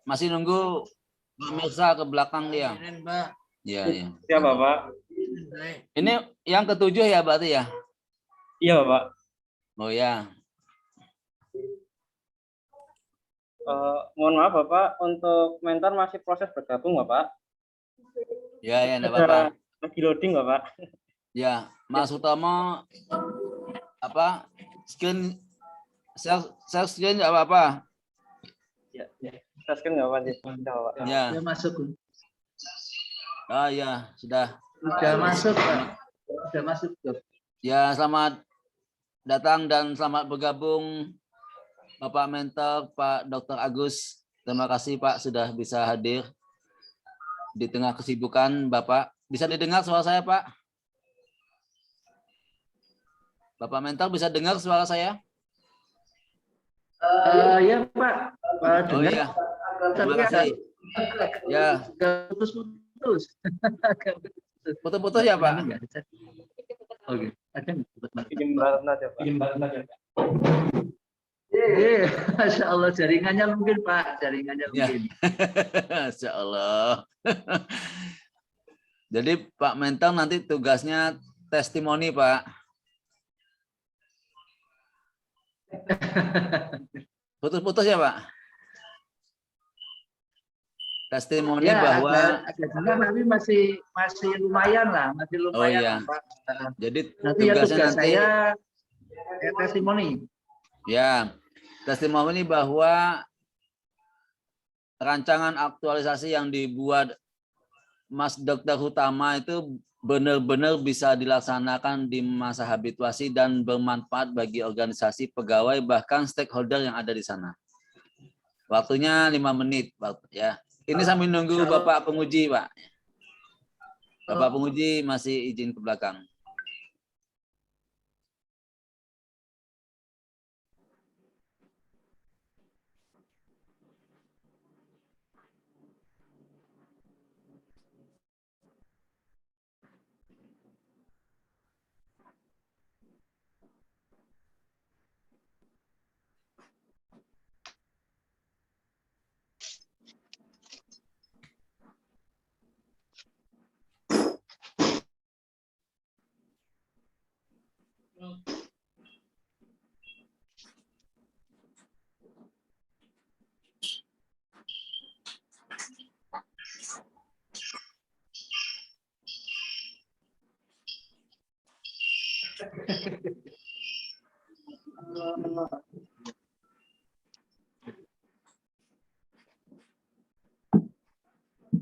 masih nunggu Pak Mirsa ke belakang dia. Ya, ya. Ya Bapak. Ini yang ketujuh ya berarti ya? Iya Bapak. Oh ya. Mohon maaf Bapak, untuk mentor masih proses bergabung Bapak. Ya, ya, enggak apa-apa. Lagi loading Bapak. Ya, Mas Utomo apa? Screen share screen enggak apa-apa. Ya, ya. Saya kan nggak apa-apa. Ya. Sudah masuk. Oh ya, sudah. Sudah masuk, Pak. Sudah masuk, Dok. Ya, selamat datang dan selamat bergabung Bapak Mentor, Pak Dr. Agus. Terima kasih Pak sudah bisa hadir di tengah kesibukan Bapak. Bisa didengar suara saya Pak? Bapak Mentor bisa dengar suara saya? Ya Pak. Oh iya, terima kasih. Ya. Putus-putus. Putus-putus ya Pak? Oke. Ada Pinjam barang aja Pak. Masya Allah, jaringannya mungkin Pak, jaringannya mungkin. Masya Allah. Jadi Pak Mentor nanti tugasnya testimoni Pak. Putus-putus ya Pak? Testimoni ya, bahwa agak dengar tapi masih lumayan lah, masih lumayan. Oh iya. Pak. Jadi nanti ya tugasnya tugas nanti saya testimoni. Ya, testimoni bahwa rancangan aktualisasi yang dibuat Mas Dr. Hutama itu benar-benar bisa dilaksanakan di masa habituasi dan bermanfaat bagi organisasi, pegawai, bahkan stakeholder yang ada di sana. Waktunya 5 menit, ya. Ini sambil nunggu Bapak penguji, Pak. Bapak penguji masih izin ke belakang.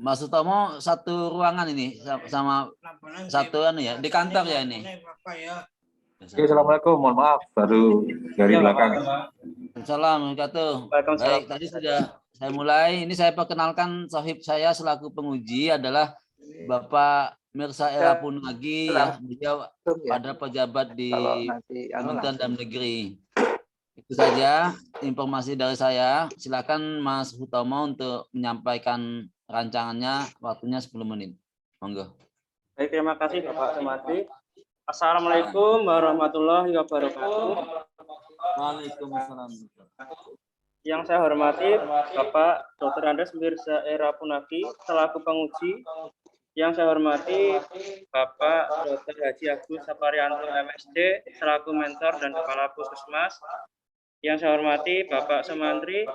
Mas Utomo satu ruangan ini sama satu ya di kantor ya ini. Oke, assalamualaikum. Mohon maaf, baru dari belakang. Assalamualaikum. Baik, tadi sudah saya mulai. Ini saya perkenalkan sahib saya selaku penguji adalah Bapak Mirsa Era Punagi ya, beliau pada pejabat di Kementerian Dalam Negeri. Itu saja informasi dari saya. Silakan Mas Hutomo untuk menyampaikan rancangannya, waktunya 10 menit. Monggo. Baik, terima kasih Bapak Sumadi. Assalamualaikum warahmatullahi wabarakatuh. Waalaikumsalam. Yang saya hormati Bapak Dr. Andes Mirza Era Punagi selaku penguji. Yang saya hormati Bapak Dr. Haji Agus Saparianto MSD selaku mentor dan kepala puskesmas. Yang saya hormati Bapak Semantri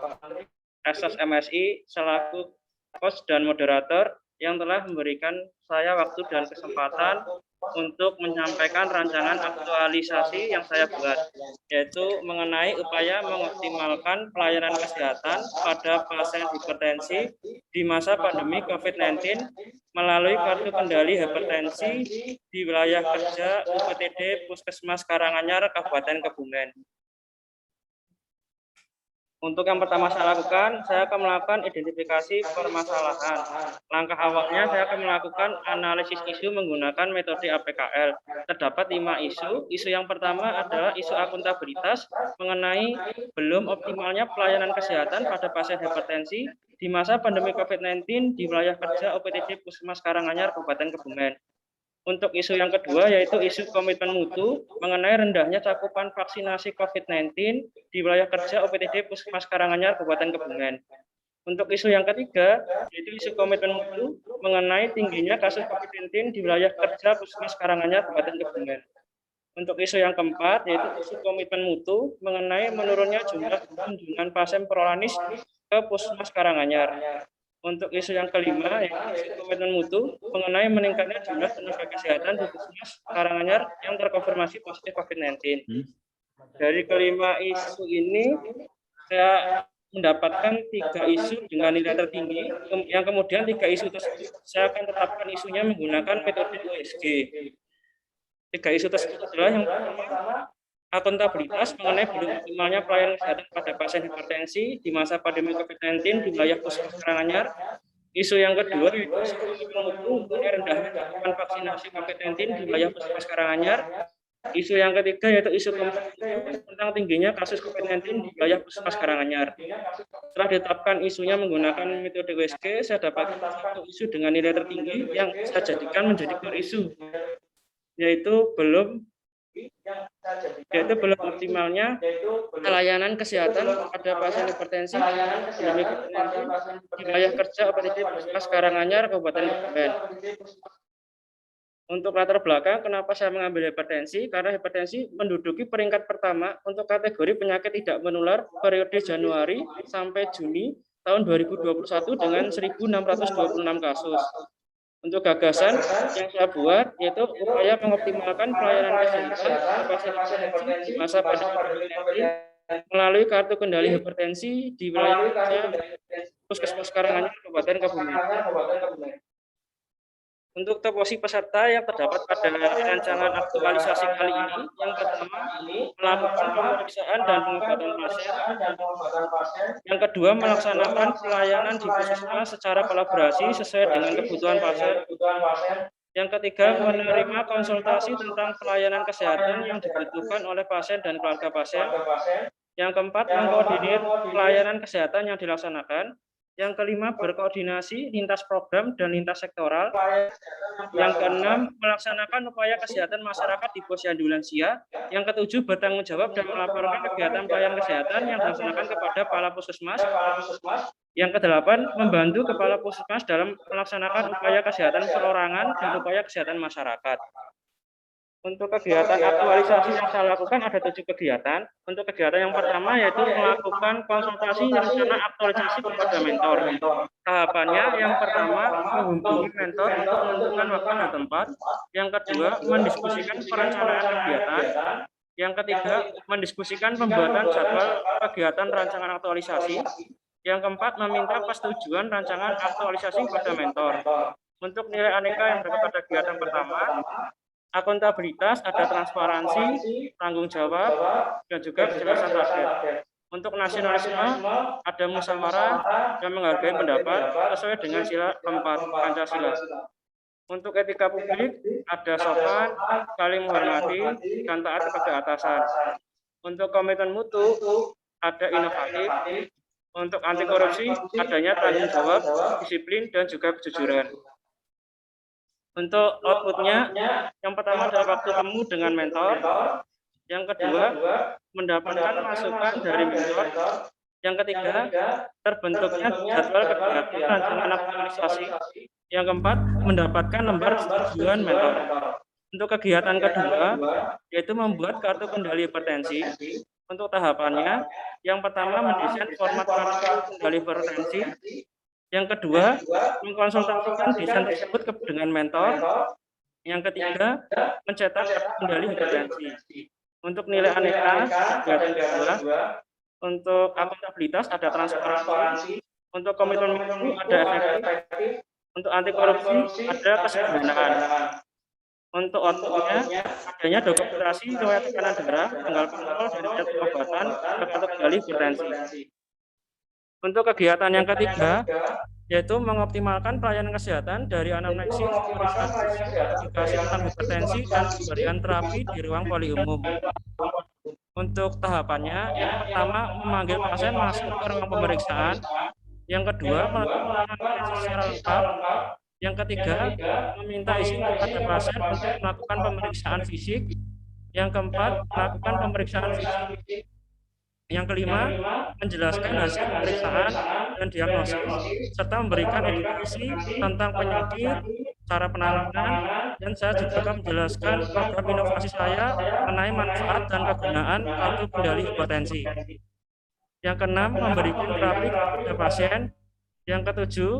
SS MSI selaku host dan moderator yang telah memberikan saya waktu dan kesempatan untuk menyampaikan rancangan aktualisasi yang saya buat, yaitu mengenai upaya mengoptimalkan pelayanan kesehatan pada pasien hipertensi di masa pandemi COVID-19 melalui kartu kendali hipertensi di wilayah kerja UPTD Puskesmas Karanganyar, Kabupaten Kebumen. Untuk yang pertama saya lakukan, saya akan melakukan identifikasi permasalahan. Langkah awalnya saya akan melakukan analisis isu menggunakan metode APKL. Terdapat 5 isu. Isu yang pertama adalah isu akuntabilitas mengenai belum optimalnya pelayanan kesehatan pada pasien hipertensi di masa pandemi COVID-19 di wilayah kerja OPTD Puskesmas Karanganyar, Kabupaten Kebumen. Untuk isu yang kedua yaitu isu komitmen mutu mengenai rendahnya cakupan vaksinasi COVID-19 di wilayah kerja OPTD Puskesmas Karanganyar, Kabupaten Kebumen. Untuk isu yang ketiga, yaitu isu komitmen mutu mengenai tingginya kasus COVID-19 di wilayah kerja Puskesmas Karanganyar, Kabupaten Kebumen. Untuk isu yang keempat, yaitu isu komitmen mutu mengenai menurunnya jumlah kunjungan pasien prolanis ke Puskesmas Karanganyar. Untuk isu yang kelima, yaitu isu komitmen mutu mengenai meningkatnya jumlah tenaga kesehatan di Puskesmas Karanganyar yang terkonfirmasi positif COVID-19. Dari kelima isu ini, saya mendapatkan 3 isu dengan nilai tertinggi, yang kemudian 3 isu tersebut saya akan tetapkan isunya menggunakan metode USG. 3 isu tersebut adalah yang pertama, akuntabilitas mengenai belum optimalnya pelayanan kesehatan pada pasien hipertensi di masa pandemi COVID-19 di wilayah Puskesmas Karanganyar. Isu yang kedua, yaitu isu komitmen mutu mengenai rendahnya cakupan vaksinasi COVID-19 di wilayah Puskesmas Karanganyar. Isu yang ketiga yaitu isu tentang tingginya kasus COVID-19 di wilayah Puskesmas Karanganyar. Setelah ditetapkan isunya menggunakan metode USG, saya dapatkan 1 isu dengan nilai tertinggi yang saya jadikan menjadi core isu, yaitu belum optimalnya pelayanan kesehatan pada pasien hipertensi di wilayah kerja OPTD Puskesmas Karanganyar, Kabupaten Kebumen. Untuk latar belakang, kenapa saya mengambil hipertensi? Karena hipertensi menduduki peringkat pertama untuk kategori penyakit tidak menular periode Januari sampai Juni tahun 2021 dengan 1.626 kasus. Untuk gagasan yang saya buat, yaitu upaya mengoptimalkan pelayanan kesehatan pasien hipertensi di masa pandemi COVID-19 melalui kartu kendali hipertensi di wilayah Puskesmas Karanganyar, Kabupaten Kebumen. Untuk toposi peserta yang terdapat pada rancangan aktualisasi kali ini, yang pertama melakukan pemeriksaan dan pengobatan pasien, yang kedua melaksanakan pelayanan di puskesmas secara kolaborasi sesuai dengan kebutuhan pasien, yang ketiga menerima konsultasi tentang pelayanan kesehatan yang dibutuhkan oleh pasien dan keluarga pasien, yang keempat mengkoordinir pelayanan kesehatan yang dilaksanakan, yang kelima berkoordinasi lintas program dan lintas sektoral, yang keenam melaksanakan upaya kesehatan masyarakat di posyandu lansia, yang ketujuh bertanggung jawab dan melaporkan kegiatan pelayanan kesehatan yang dilaksanakan kepada kepala puskesmas, yang kedelapan membantu kepala puskesmas dalam melaksanakan upaya kesehatan perorangan dan upaya kesehatan masyarakat. Untuk kegiatan aktualisasi yang saya lakukan ada 7 kegiatan. Untuk kegiatan yang pertama yaitu melakukan konsultasi rencana aktualisasi kepada mentor. Tahapannya yang pertama menghubungi mentor untuk menentukan waktu dan tempat. Yang kedua mendiskusikan perencanaan kegiatan. Yang ketiga mendiskusikan pembuatan jadwal kegiatan rancangan aktualisasi. Yang keempat meminta persetujuan rancangan aktualisasi kepada mentor. Untuk nilai aneka yang berada pada kegiatan pertama, akuntabilitas, ada transparansi, tanggung jawab, dan juga kejelasan target. Untuk nasionalisme, ada musyawarah dan menghargai pendapat sesuai dengan sila 4 Pancasila. Untuk etika publik, ada sopan, saling menghormati, dan taat kepada atasan. Untuk komitmen mutu, ada inovatif. Untuk anti korupsi, adanya tanggung jawab, disiplin, dan juga kejujuran. Untuk outputnya, yang pertama adalah waktu temu dengan mentor, yang kedua mendapatkan masukan dari mentor, yang ketiga terbentuknya jadwal kegiatan rancangan aktualisasi, yang keempat mendapatkan lembar persetujuan mentor. Untuk kegiatan kedua, yaitu membuat kartu kendali hipertensi. Untuk tahapannya, yang pertama mendesain format kartu kendali hipertensi. Yang kedua, mengkonsultasikan desain tersebut dengan mentor. Yang ketiga, mencetak kendali hipertensi. Untuk nilai aneka, kegiatan kedua. Untuk akuntabilitas, ada transparansi. Untuk komitmen mutu, ada efektif. Untuk anti korupsi, ada kesederhanaan. Untuk outputnya, adanya dokumentasi riwayat tekanan darah, tanggal kontrol, dan riwayat pengobatan, kartu kendali hipertensi. Untuk kegiatan yang ketiga, yaitu mengoptimalkan pelayanan kesehatan dari anamnesis, pemeriksaan fisik, edukasi tentang hipertensi, dan pemberian terapi di ruang poli umum. Untuk tahapannya, yang pertama memanggil pasien masuk ke ruang pemeriksaan, yang kedua melakukan anamnesis secara lengkap, yang ketiga meminta izin kepada pasien untuk melakukan pemeriksaan fisik, yang keempat melakukan pemeriksaan fisik. Yang kelima, menjelaskan hasil pemeriksaan dan diagnosis, serta memberikan edukasi tentang penyakit, cara penanganan, dan saya juga akan menjelaskan program inovasi saya mengenai manfaat dan kegunaan kartu kendali hipertensi. Yang keenam, memberikan terapi kepada pasien. Yang ketujuh,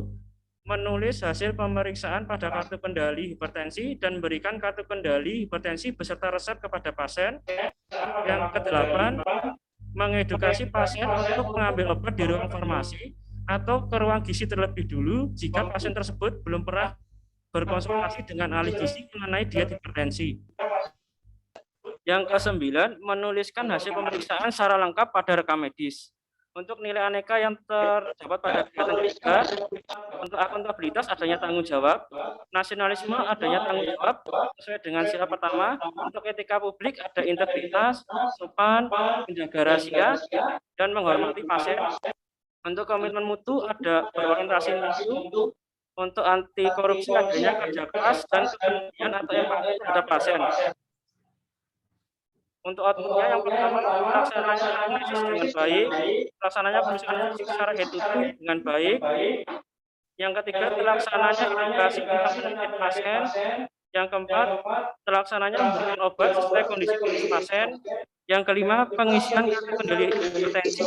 menulis hasil pemeriksaan pada kartu kendali hipertensi dan berikan kartu kendali hipertensi beserta resep kepada pasien. Yang kedelapan, mengedukasi pasien untuk mengambil obat di ruang farmasi atau ke ruang gizi terlebih dulu jika pasien tersebut belum pernah berkonsultasi dengan ahli gizi mengenai diet hipertensi. Yang kesembilan, menuliskan hasil pemeriksaan secara lengkap pada rekam medis. Untuk nilai aneka yang terdapat pada kegiatan ketiga, untuk akuntabilitas adanya tanggung jawab, nasionalisme adanya tanggung jawab sesuai dengan sila pertama, untuk etika publik ada integritas, sopan, menjaga rahasia, dan menghormati pasien. Untuk komitmen mutu ada berorientasi mutu, untuk anti korupsi adanya kerja keras dan kepedulian atau empati terhadap pasien. Untuk outputnya yang pertama, pelaksananya analisis dengan baik, pelaksananya perusahaan fisik secara head to toe dengan baik. Yang ketiga, pelaksananya edukasi tentang penyakit pasien. Yang keempat, pelaksananya memberikan obat sesuai kondisi pasien. Yang kelima, pengisian kartu kendali hipertensi.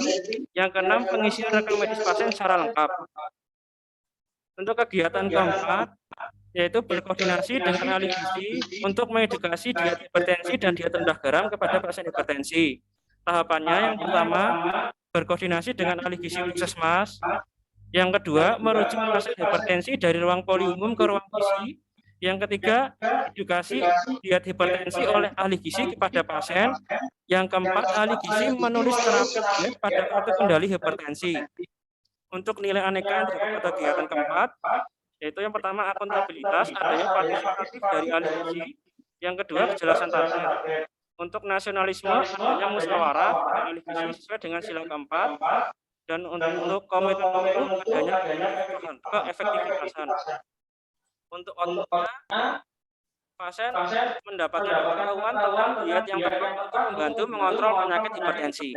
Yang keenam, pengisian rekam medis pasien secara lengkap. Untuk kegiatan keempat, yaitu berkoordinasi dengan ahli gizi untuk mengedukasi diet hipertensi dan diet rendah garam kepada pasien hipertensi. Tahapannya yang pertama, berkoordinasi dengan ahli gizi puskesmas. Yang kedua, merujuk pasien hipertensi dari ruang poli umum ke ruang gizi. Yang ketiga, edukasi diet hipertensi oleh ahli gizi kepada pasien. Yang keempat, ahli gizi menulis terapi diet pada kartu kendali hipertensi. Untuk nilai aneka yang terdapat pada kegiatan keempat, yaitu yang pertama akuntabilitas, adanya partisipatif dari ahli gizi. Yang kedua, kejelasan target. Untuk nasionalisme, adanya musyawarah ahli gizi sesuai dengan sila keempat. Dan untuk komitmen mutu, adanya keefektifitasan. Untuk outputnya, pasien mendapatkan pengetahuan tentang diet yang tepat untuk membantu mengontrol penyakit hipertensi.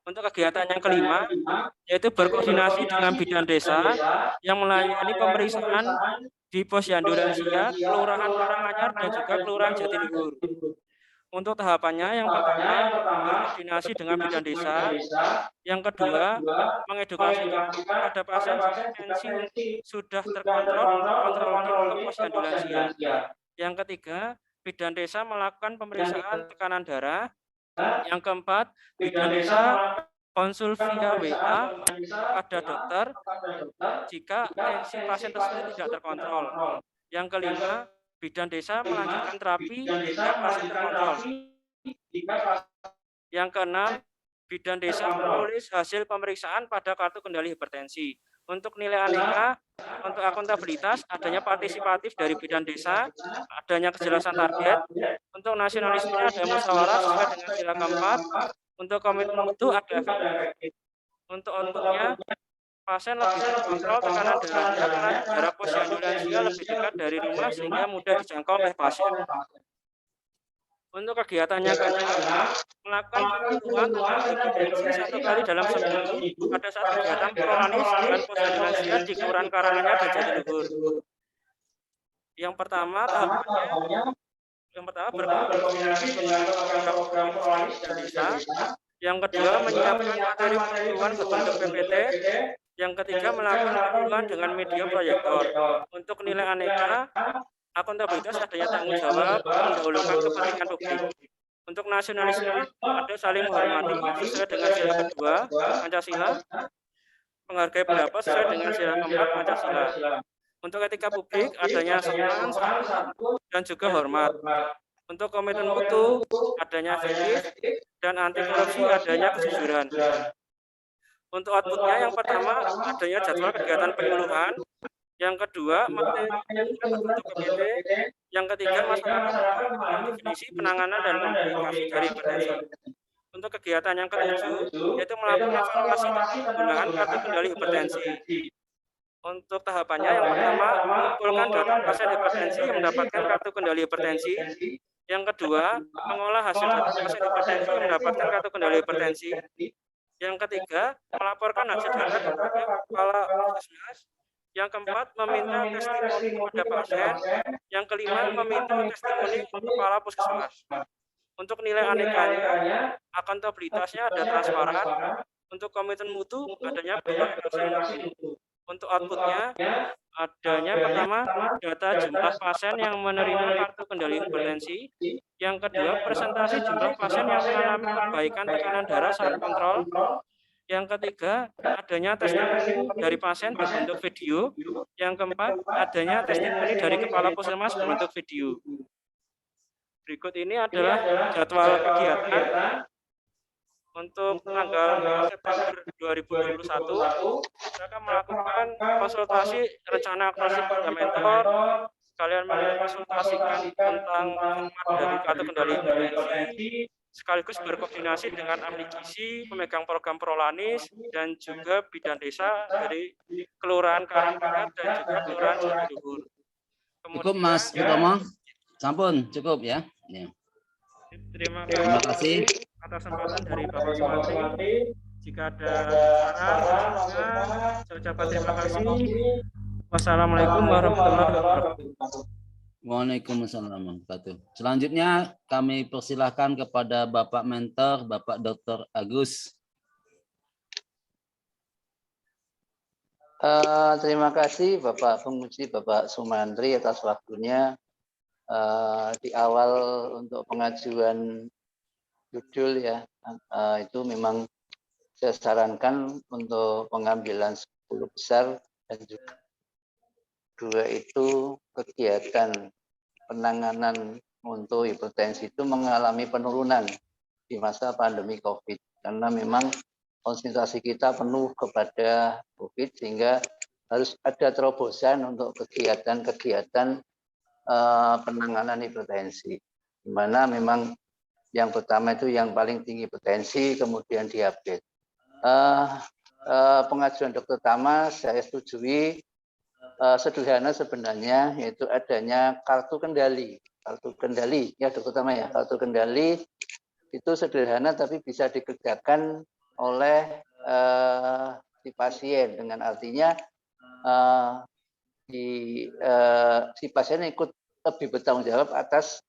Untuk kegiatan yang kelima, yaitu berkoordinasi dengan bidan desa yang melayani pemeriksaan di Posyandu Lansia, Kelurahan Karanganyar, dan juga Kelurahan Jatiluhur. Untuk tahapannya, yang pertama, berkoordinasi dengan bidan desa. Yang kedua, mengedukasi kepada pasien hipertensi sudah terkontrol ke Posyandu Lansia. Yang ketiga, bidan desa melakukan pemeriksaan tekanan darah. Yang keempat, bidan desa konsul via WA pada dokter jika tensi pasien tersebut tidak terkontrol. Yang kelima, bidan desa melanjutkan terapi jika pasien terkontrol. Yang keenam, bidan desa menulis hasil pemeriksaan pada kartu kendali hipertensi. Untuk nilai aneka, untuk akuntabilitas, adanya partisipatif dari bidan desa, adanya kejelasan target. Untuk nasionalisme ada musyawarah sesuai dengan sila keempat. Untuk komitmen mutu ada efektif. Untuk outputnya, pasien lebih terkontrol tekanan darahnya karena jarak Posyandu Lansia lebih dekat dari rumah sehingga mudah dijangkau oleh pasien. Untuk kegiatannya keenam, melakukan penghitungan tentang hipertensi 1 kali dalam seminggu pada saat kegiatan prolanis dan Posyandu Lansia di Kelurahan Karanganyar dan Jatiluhur. Yang pertama, tahapannya berkoordinasi dengan program desa. Yang kedua, menyiapkan materi pengetahuan berbentuk PPT. Yang ketiga, melakukan pengetahuan dengan media proyektor. Untuk nilai aneka, akuntabilitas adanya tanggung jawab, mendahulukan kepentingan publik. Untuk nasionalisme, ada saling menghormati sesuai dengan sila kedua Pancasila, menghargai pendapat sesuai dengan sila keempat Pancasila. Untuk etika publik, adanya sopan, dan juga hormat. Untuk komitmen mutu, adanya efektif, dan anti korupsi adanya kejujuran. Untuk outputnya, yang pertama, adanya jadwal kegiatan penyuluhan. Yang kedua, materi bentuk PPT. Yang ketiga, masalah definisi penanganan dan komunikasi dari hipertensi. Untuk kegiatan yang ketujuh, yaitu melakukan evaluasi penggunaan kartu kendali hipertensi. Untuk tahapannya, yang pertama, mengumpulkan data pasien hipertensi yang mendapatkan kartu kendali hipertensi. Yang kedua, mengolah hasil data pasien hipertensi yang mendapatkan kartu kendali hipertensi. Yang ketiga, melaporkan hasil data kepada kepala puskesmas. Yang keempat, meminta testimoni kepada pasien. Yang kelima, meminta testimoni kepala puskesmas. Untuk nilai anekanya, akuntabilitasnya ada transparan. Untuk komitmen mutu, adanya verifikasi mutu. Untuk outputnya, adanya pertama, data jumlah pasien yang menerima kartu kendali hipertensi. Yang kedua, presentasi jumlah pasien yang mengalami perbaikan tekanan darah saat kontrol. Yang ketiga, adanya testimoni dari pasien berbentuk video. Yang keempat, adanya testimoni dari kepala puskesmas berbentuk video. Berikut ini adalah jadwal kegiatan untuk tanggal 4 September 2021. Kita akan melakukan konsultasi rencana operasi pada mentor, sekalian mengkonsultasikan tentang format dari kartu kendali hipertensi, sekaligus berkoordinasi dengan ahli gizi, pemegang program Prolanis, dan juga bidan desa dari Kelurahan Karangpirat dan juga Kelurahan Jatiluhur. Cukup Mas Utomo, sampun cukup ya. Terima Terima kasih atas kesempatan dari Bapak Sumantri. Jika ada saran, saya ucapkan terima kasih. Wassalamualaikum warahmatullahi wabarakatuh. Waalaikumsalam warahmatullahi wabarakatuh. Selanjutnya kami persilahkan kepada Bapak Mentor, Bapak Dr. Agus. Terima kasih Bapak Penguji, Bapak Sumantri atas waktunya. Di awal untuk pengajuan judul ya, itu memang saya sarankan untuk pengambilan 10 besar dan juga dua itu kegiatan penanganan untuk hipertensi itu mengalami penurunan di masa pandemi COVID karena memang konsentrasi kita penuh kepada COVID sehingga harus ada terobosan untuk kegiatan-kegiatan penanganan hipertensi, di mana memang yang pertama itu yang paling tinggi hipertensi, kemudian diabetes. Pengajuan dokter Tama saya setujui, sederhana sebenarnya, yaitu adanya kartu kendali. Kartu kendali ya dokter Tama ya, kartu kendali itu sederhana tapi bisa dikerjakan oleh si pasien, dengan artinya si pasien ikut lebih bertanggung jawab atas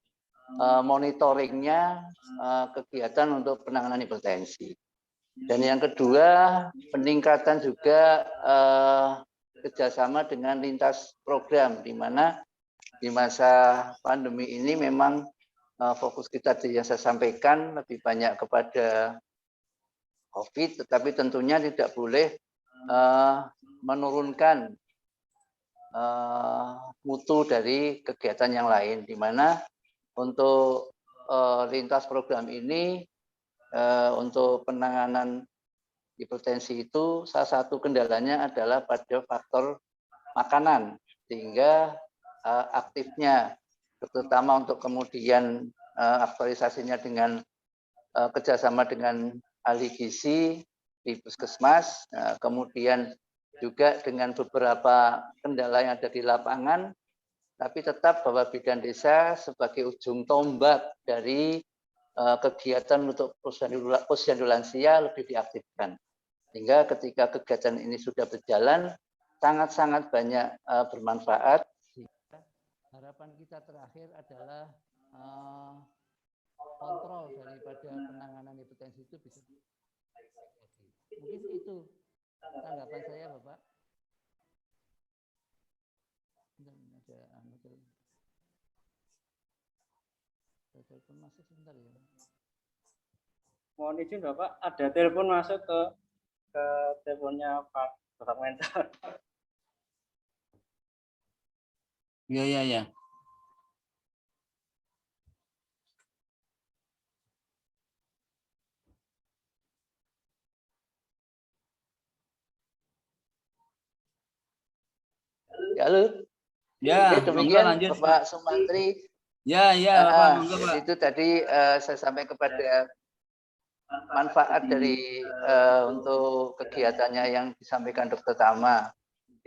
monitoringnya kegiatan untuk penanganan hipertensi. Dan yang kedua, peningkatan juga kerjasama dengan lintas program, di mana di masa pandemi ini memang fokus kita yang saya sampaikan lebih banyak kepada COVID, tetapi tentunya tidak boleh menurunkan mutu dari kegiatan yang lain, di mana untuk lintas program ini untuk penanganan hipertensi itu salah satu kendalanya adalah pada faktor makanan, sehingga aktifnya terutama untuk kemudian aktualisasinya dengan kerjasama dengan ahli gizi di puskesmas, kemudian juga dengan beberapa kendala yang ada di lapangan, tapi tetap bahwa bidan desa sebagai ujung tombak dari kegiatan untuk posyandu lansia lebih diaktifkan. Sehingga ketika kegiatan ini sudah berjalan, sangat-sangat banyak bermanfaat. Harapan kita terakhir adalah kontrol daripada penanganan hipertensi itu bisa. Mungkin itu tanggapan saya, Bapak. Ada telepon masuk sebentar ya. Mohon izin Bapak, ada telepon masuk ke teleponnya Bapak Mentor. Ya. Halo. Ya, demikian lanjut, Bapak Sumantri. Ya, Pak. Itu tadi saya sampaikan kepada manfaat dari untuk kegiatannya yang disampaikan Dokter Tama.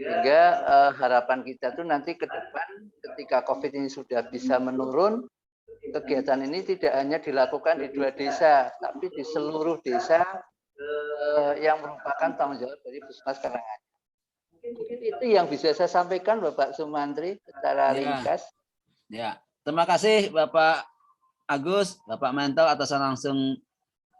Sehingga harapan kita tuh nanti ke depan ketika COVID ini sudah bisa menurun, kegiatan ini tidak hanya dilakukan di 2 desa, tapi di seluruh desa yang merupakan tanggung jawab dari Puskesmas Karanganyar. Mungkin itu yang bisa saya sampaikan Bapak Sumantri secara ringkas. Ya, terima kasih Bapak Agus, Bapak Mentor atasan langsung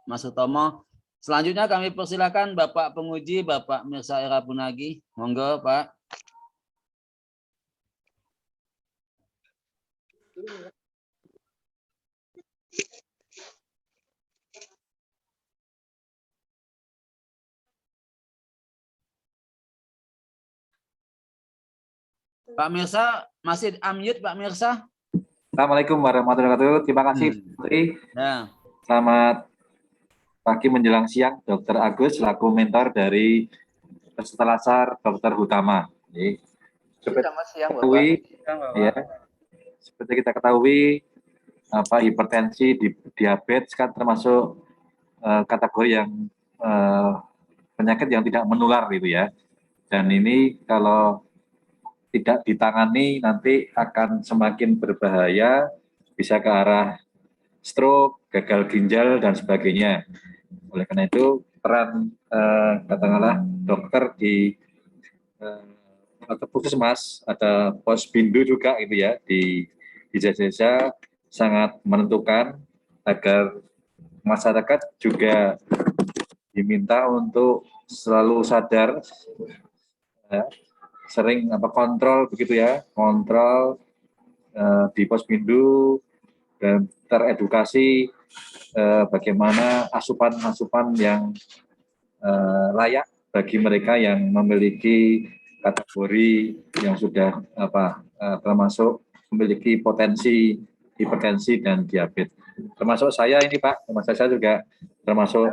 Mas Utomo. Selanjutnya kami persilakan Bapak penguji, Bapak Mirsa Erapunagi. Monggo, Pak. Pak Mirsa, masih unmute Pak Mirsa? Assalamualaikum warahmatullahi wabarakatuh. Terima kasih, Putri. Ya. Selamat pagi menjelang siang, Dr. Agus selaku mentor dari peserta lasar Dr. Hutama. Selamat siang, Bapak. Ya, seperti kita ketahui, hipertensi, diabetes kan termasuk kategori yang penyakit yang tidak menular gitu ya. Dan ini kalau tidak ditangani nanti akan semakin berbahaya, bisa ke arah stroke, gagal ginjal dan sebagainya. Oleh karena itu peran katakanlah dokter di puskesmas, ada Posbindu juga gitu ya di desa-desa sangat menentukan agar masyarakat juga diminta untuk selalu sadar, ya, sering kontrol begitu ya, kontrol di Posbindu dan teredukasi bagaimana asupan-asupan yang layak bagi mereka yang memiliki kategori yang sudah termasuk memiliki potensi hipertensi dan diabetes. Termasuk saya ini Pak, termasuk saya juga termasuk.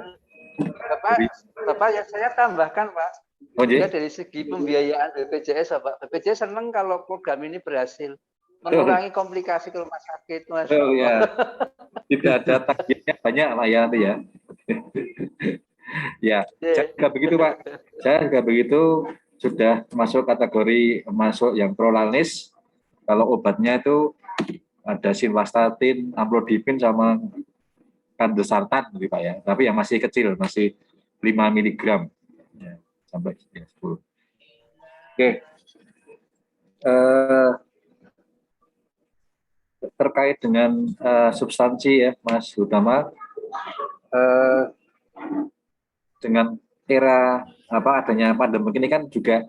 Bapak ya saya tambahkan Pak. Oh, ya dari segi pembiayaan BPJS Pak. BPJS senang kalau program ini berhasil mengurangi komplikasi ke rumah sakit, Mas. Oh ya, tidak ada takdirnya banyak lah ya nanti ya. Ya, saya juga begitu Pak. Saya juga begitu, sudah masuk kategori yang prolanis. Kalau obatnya itu ada simvastatin, amlodipin sama kandesartan gitu Pak ya. Tapi yang masih kecil, masih 5 mg ya, sampai 10. Oke. Terkait dengan substansi ya Mas Utama, dengan era adanya pandemi ini kan juga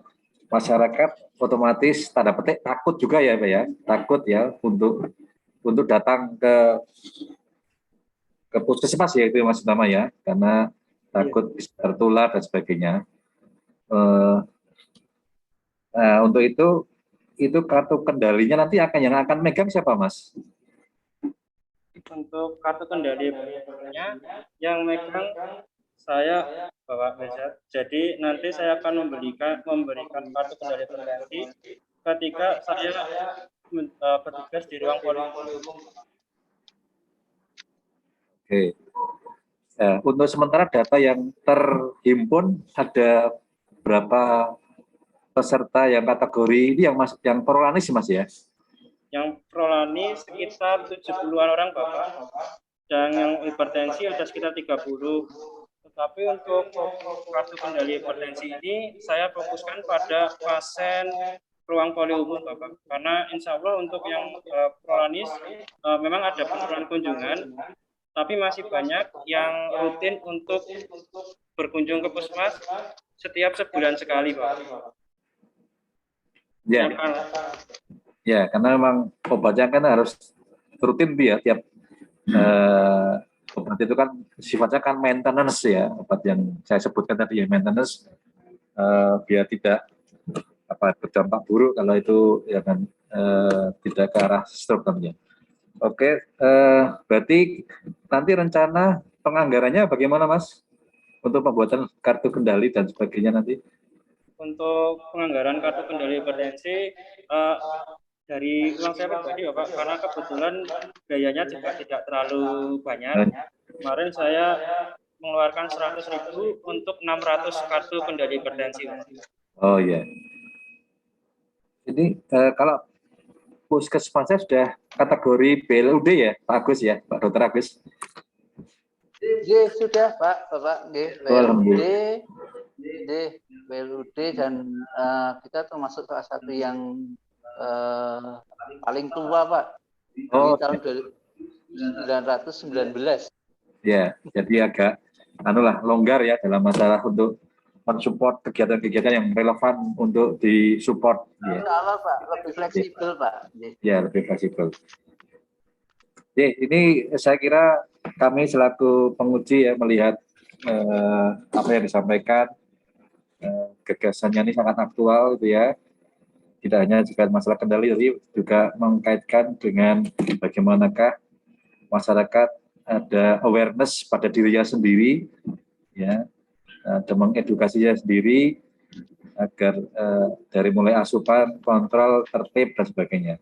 masyarakat otomatis tanda petik takut juga ya Pak ya, takut ya untuk datang ke puskesmas ya itu Mas Utama ya, karena takut bisa tertular dan sebagainya. Untuk itu kartu kendalinya nanti yang akan megang siapa Mas? Untuk kartu kendali yang megang saya Bapak Bezat. Jadi nanti saya akan memberikan kartu kendali hipertensi ketika saya bertugas di ruang poliumum. Oke. Untuk sementara data yang terhimpun ada berapa peserta yang kategori ini yang prolanis Mas ya? Yang prolanis sekitar 70-an orang Bapak. Dan yang hipertensi ada sekitar 30. Tetapi untuk kartu kendali hipertensi ini saya fokuskan pada pasien ruang poliumum Bapak. Karena insya Allah untuk yang prolanis memang ada penurunan kunjungan, tapi masih banyak yang rutin untuk berkunjung ke puskesmas setiap sebulan sekali Pak. Ya. Ya, karena memang obatnya kan harus rutin ya, tiap obat itu kan sifatnya kan maintenance ya, obat yang saya sebutkan tadi ya, maintenance, biar tidak berdampak buruk kalau itu ya kan tidak ke arah stroke namanya. Oke, berarti nanti rencana penganggarannya bagaimana Mas untuk pembuatan kartu kendali dan sebagainya nanti? Untuk penganggaran kartu kendali hipertensi dari uang saya pribadi Bapak, karena kebetulan biayanya juga tidak terlalu banyak. Kemarin saya mengeluarkan 100.000 untuk 600 kartu kendali hipertensi. Oh iya. Ini kalau puskesmasnya sudah kategori BLUD ya Pak Agus ya, Pak Dr. Agus? Sudah Pak, Bapak. Alhamdulillah. WLUD dan kita termasuk salah satu yang paling tua Pak di tahun 1919. Ya, jadi agak longgar ya dalam masalah untuk mensupport kegiatan-kegiatan yang relevan untuk disupport. Ya. Pak, lebih fleksibel Pak. Ya, lebih fleksibel. Oke, ini saya kira kami selaku penguji ya melihat apa yang disampaikan, gagasannya ini sangat aktual itu ya. Tidak hanya juga masalah kendali, tapi juga mengkaitkan dengan bagaimanakah masyarakat ada awareness pada dirinya sendiri, ya, ada mengedukasinya sendiri agar dari mulai asupan, kontrol, tertib dan sebagainya.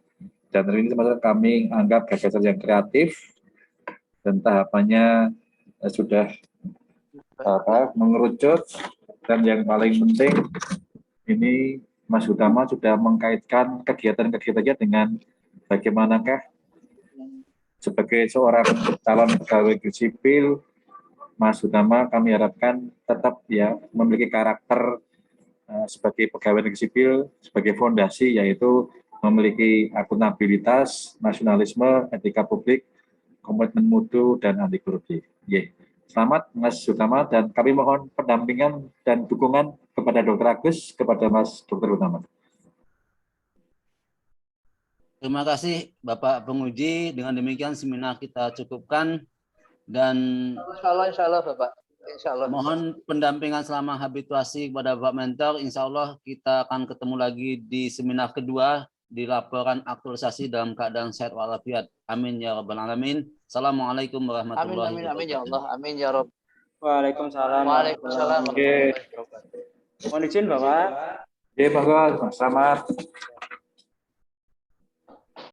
Dan ini kami anggap gagasan yang kreatif dan tahapannya sudah mengerucut, dan yang paling penting ini Mas Utama sudah mengkaitkan kegiatan-kegiatannya dengan bagaimanakah sebagai seorang calon pegawai negeri sipil, Mas Utama kami harapkan tetap ya memiliki karakter sebagai pegawai negeri sipil sebagai fondasi, yaitu memiliki akuntabilitas, nasionalisme, etika publik, komitmen mutu, dan anti korupsi. Yeah. Selamat Mas Utama, dan kami mohon pendampingan dan dukungan kepada Dr. Agus, kepada Mas Dr. Utama. Terima kasih Bapak penguji. Dengan demikian seminar kita cukupkan, dan Insya Allah Bapak. Insya Allah. Mohon pendampingan selama habituasi kepada Bapak Mentor. Insya Allah kita akan ketemu lagi di seminar kedua di laporan aktualisasi dalam keadaan sehat walafiat. Amin ya rabbal alamin. Assalamualaikum warahmatullahi wabarakatuh. Amin ya Allah. Amin ya Rabb. Waalaikumsalam. Waalaikumsalam. Mohon izin Bapak. Bapak, selamat.